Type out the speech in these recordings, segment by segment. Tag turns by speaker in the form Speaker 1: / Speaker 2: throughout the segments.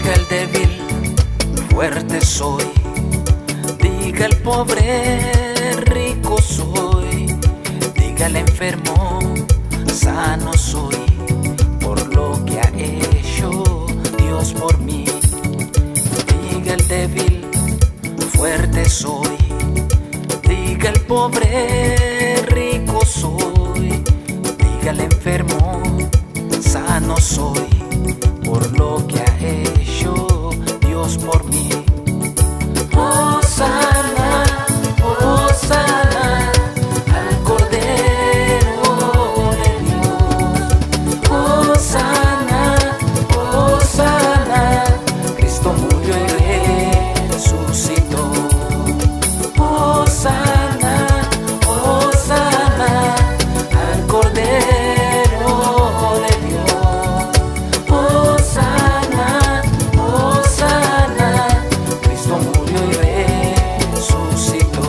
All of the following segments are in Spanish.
Speaker 1: Diga el débil, fuerte soy. Diga el pobre, rico soy. Diga el enfermo, sano soy. Por lo que ha hecho Dios por mí. Diga el débil, fuerte soy. Diga el pobre, rico soy. Diga el enfermo, sano soy. Por lo que ha hecho Dios por mí. Hosana, Hosana al Cordero de Dios. Hosana, Hosana, Cristo murió y resucitó. Hosana, Hosana al Cordero de Dios. Hosana, Hosana, Cristo murió y resucitó.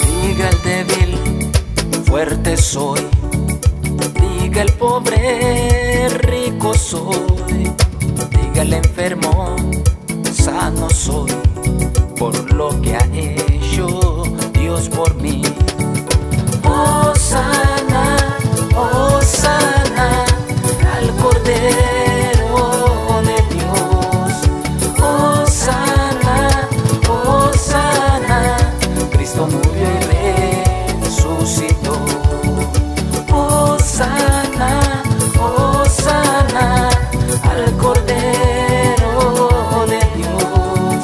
Speaker 1: Diga el débil, fuerte soy. Diga el pobre, rico soy. Diga el enfermo, sano soy. Por lo que ha hecho Dios por mí. Hosana, Hosana al Cordero de Dios. Hosana, Hosana, Cristo murió y resucitó. Hosana, Hosana al Cordero de Dios.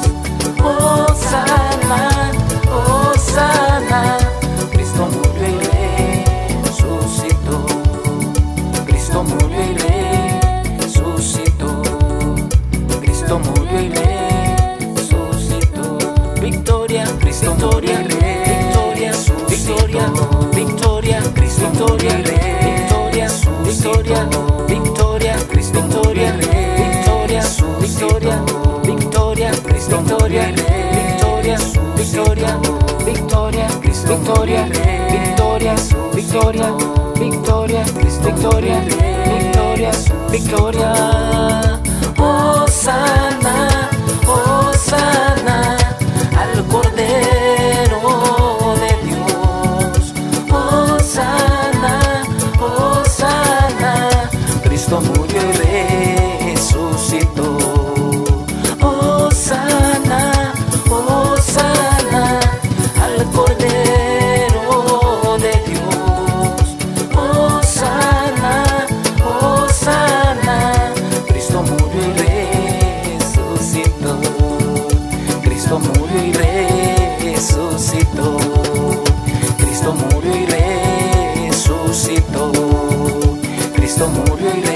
Speaker 1: Hosana, Hosana, Cristo murió y resucitó. Cristo murió y resucitó. Cristo murió y resucitó. Victoria, Cristo murió y resucitó. Victoria, victoria, Cristo murió y resucitó. Victoria, victoria, Cristo murió y resucitó. Victoria, victoria, Cristo murió y resucitó. Victoria, victoria, Cristo murió y resucitó. Victoria, victoria, Cristo victoria, victoria, victoria. Hosana, Hosana al Cordero de Dios. Hosana, Hosana, Cristo murió y resucitó. Hosana, Hosana al Cordero de Dios. Hosana, Hosana, Cristo murió y resucitó. Cristo murió y resucitó. Cristo murió y resucitó. Cristo murió y resucitó.